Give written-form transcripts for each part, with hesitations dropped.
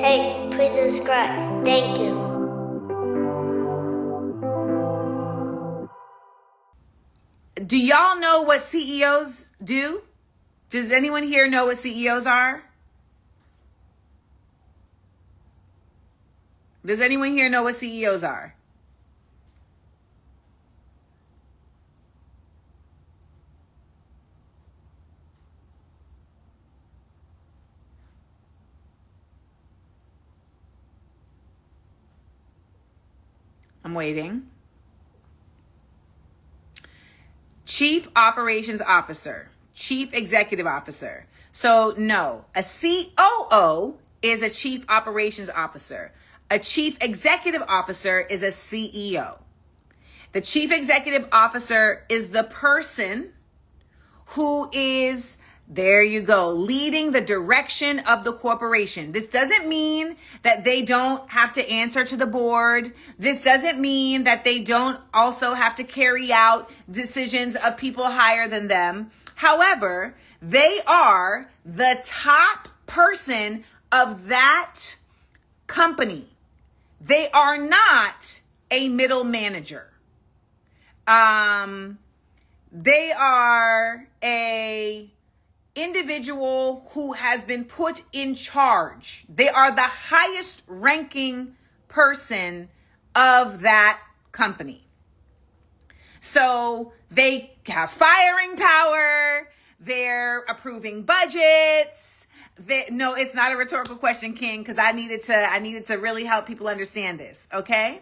Hey, please subscribe. Thank you. Do y'all know what CEOs do? Does anyone here know what CEOs are? Does anyone here know what CEOs are? I'm waiting. Chief Operations Officer, Chief Executive Officer. So no, a COO is a Chief Operations Officer. A Chief Executive Officer is a CEO. The Chief Executive Officer is the person who is, there you go, leading the direction of the corporation. This doesn't mean that they don't have to answer to the board. This doesn't mean that they don't also have to carry out decisions of people higher than them. However, they are the top person of that company. They are not a middle manager. They are a individual who has been put in charge. They are the highest ranking person of that company. So they have firing power. They're approving budgets. No, it's not a rhetorical question, King, because I needed to really help people understand this. Okay.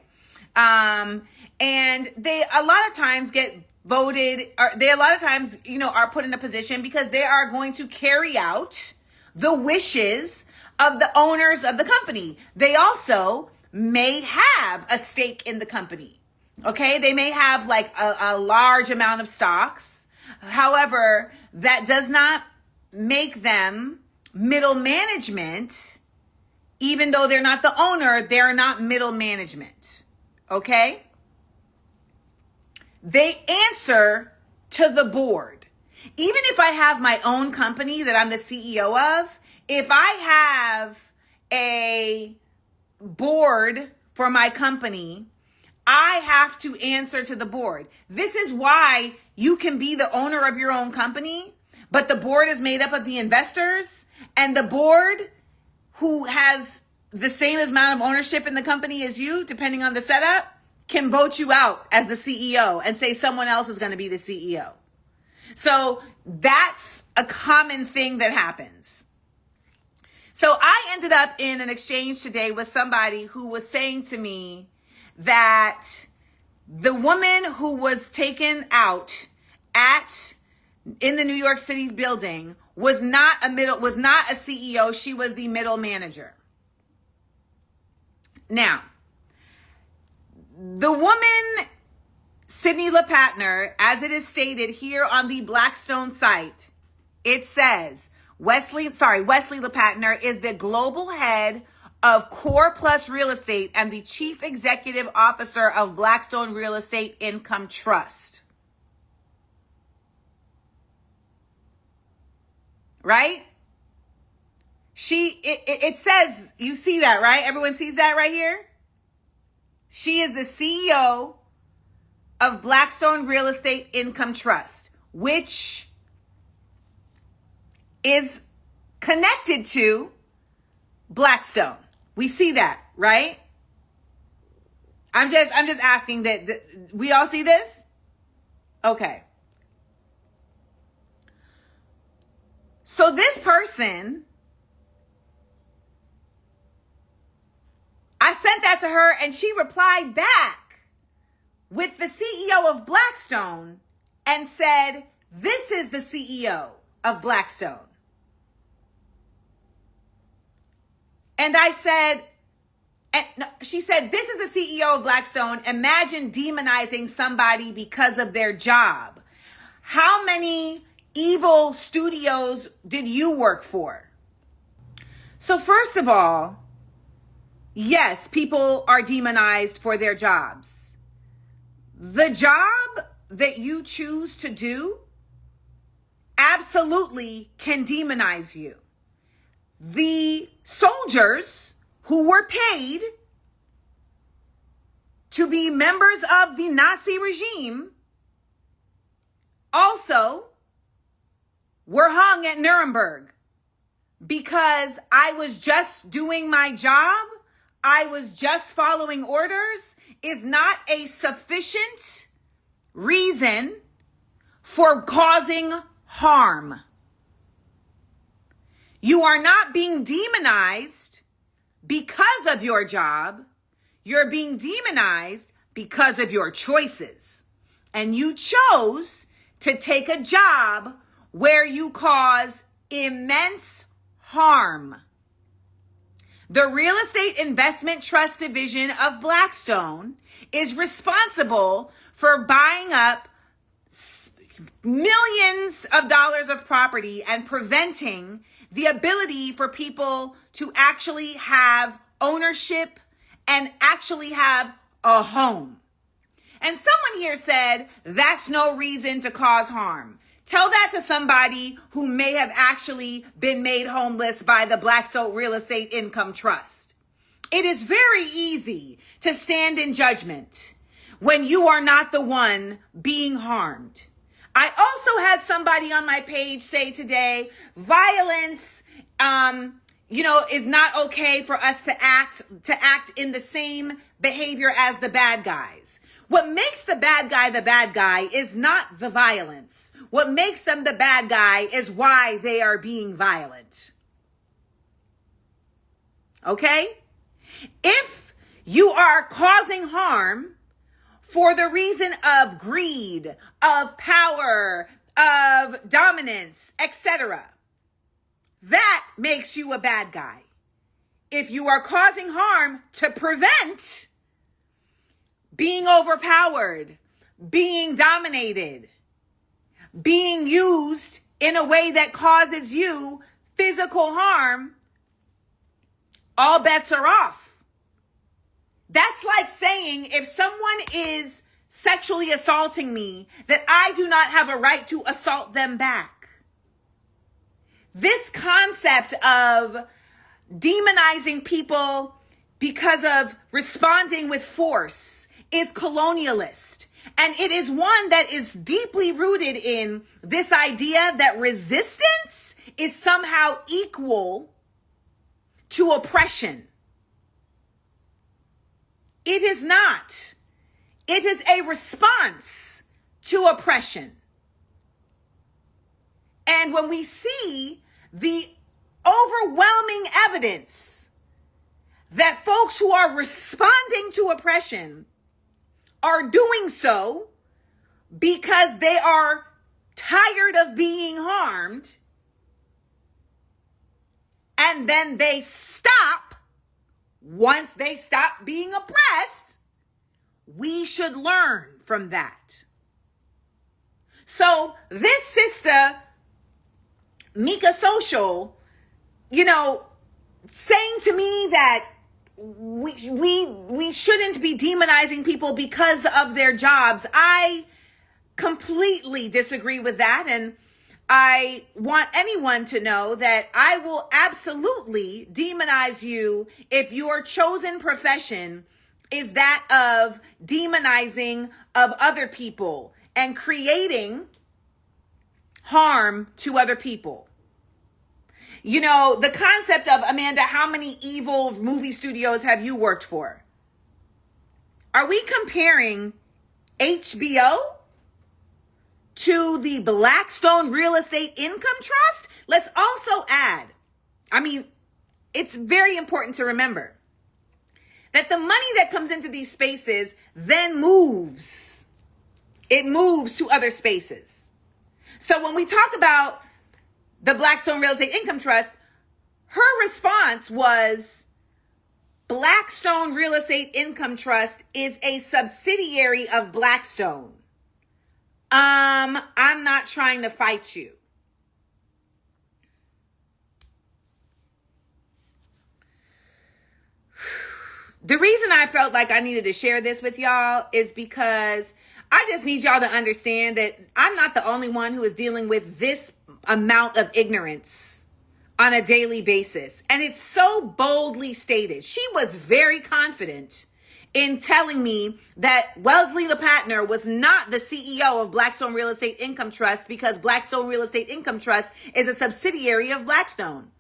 And they a lot of times get voted, or they a lot of times, are put in a position because they are going to carry out the wishes of the owners of the company. They also may have a stake in the company. Okay. They may have like a large amount of stocks. However, that does not make them middle management. Even though they're not the owner, they're not middle management. Okay. They answer to the board. Even if I have my own company that I'm the CEO of, if I have a board for my company, I have to answer to the board. This is why you can be the owner of your own company, but the board is made up of the investors, and the board, who has the same amount of ownership in the company as you, depending on the setup, can vote you out as the CEO and say someone else is going to be the CEO. So that's a common thing that happens. So I ended up in an exchange today with somebody who was saying to me that the woman who was taken out in the New York City building was not a CEO. She was the middle manager. Now, the woman, Sydney LePatner, as it is stated here on the Blackstone site, it says Wesley LePatner is the global head of Core Plus Real Estate and the chief executive officer of Blackstone Real Estate Income Trust. Right? It says, you see that, right? Everyone sees that right here? She is the CEO of Blackstone Real Estate Income Trust, which is connected to Blackstone. We see that, right? I'm just asking that we all see this? Okay. So this person, I sent that to her and she replied back with the CEO of Blackstone and said, "This is the CEO of Blackstone." And I said, she said, "This is the CEO of Blackstone. Imagine demonizing somebody because of their job. How many evil studios did you work for?" So first of all, yes, people are demonized for their jobs. The job that you choose to do absolutely can demonize you. The soldiers who were paid to be members of the Nazi regime also were hung at Nuremberg because I was just doing my job, I was just following orders, is not a sufficient reason for causing harm. You are not being demonized because of your job. You're being demonized because of your choices. And you chose to take a job where you cause immense harm. The Real Estate Investment Trust Division of Blackstone is responsible for buying up millions of dollars of property and preventing the ability for people to actually have ownership and actually have a home. And someone here said, that's no reason to cause harm. Tell that to somebody who may have actually been made homeless by the Blackstone Real Estate Income Trust. It is very easy to stand in judgment when you are not the one being harmed. I also had somebody on my page say today, violence, is not okay for us to act in the same behavior as the bad guys. What makes the bad guy is not the violence. What makes them the bad guy is why they are being violent. Okay? If you are causing harm for the reason of greed, of power, of dominance, etc., that makes you a bad guy. If you are causing harm to prevent being overpowered, being dominated, being used in a way that causes you physical harm, all bets are off. That's like saying if someone is sexually assaulting me, that I do not have a right to assault them back. This concept of demonizing people because of responding with force is colonialist. And it is one that is deeply rooted in this idea that resistance is somehow equal to oppression. It is not. It is a response to oppression. And when we see the overwhelming evidence that folks who are responding to oppression are doing so because they are tired of being harmed, and then they stop once they stop being oppressed, we should learn from that. So this sister, Mika Social, saying to me that we shouldn't be demonizing people because of their jobs, I completely disagree with that. And I want anyone to know that I will absolutely demonize you if your chosen profession is that of demonizing of other people and creating harm to other people. The concept of, Amanda, how many evil movie studios have you worked for? Are we comparing HBO to the Blackstone Real Estate Income Trust? Let's also add, it's very important to remember that the money that comes into these spaces then moves. It moves to other spaces. So when we talk about the Blackstone Real Estate Income Trust, her response was, Blackstone Real Estate Income Trust is a subsidiary of Blackstone. I'm not trying to fight you. The reason I felt like I needed to share this with y'all is because I just need y'all to understand that I'm not the only one who is dealing with this amount of ignorance on a daily basis. And it's so boldly stated. She was very confident in telling me that Wellesley LePatner was not the CEO of Blackstone Real Estate Income Trust because Blackstone Real Estate Income Trust is a subsidiary of Blackstone.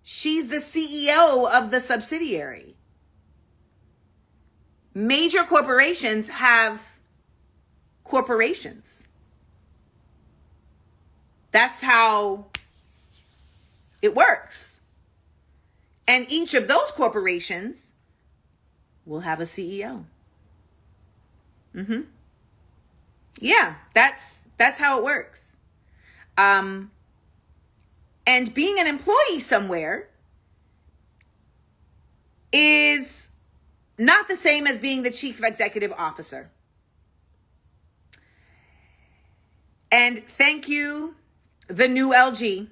She's the CEO of the subsidiary. Major corporations have corporations. That's how it works. And each of those corporations will have a CEO. Yeah, that's how it works. And being an employee somewhere is not the same as being the chief executive officer. And thank you, the new LG.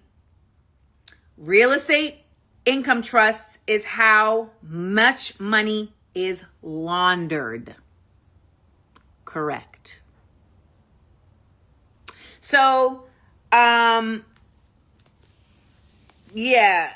Real estate income trusts is how much money is laundered. Correct. So, yeah,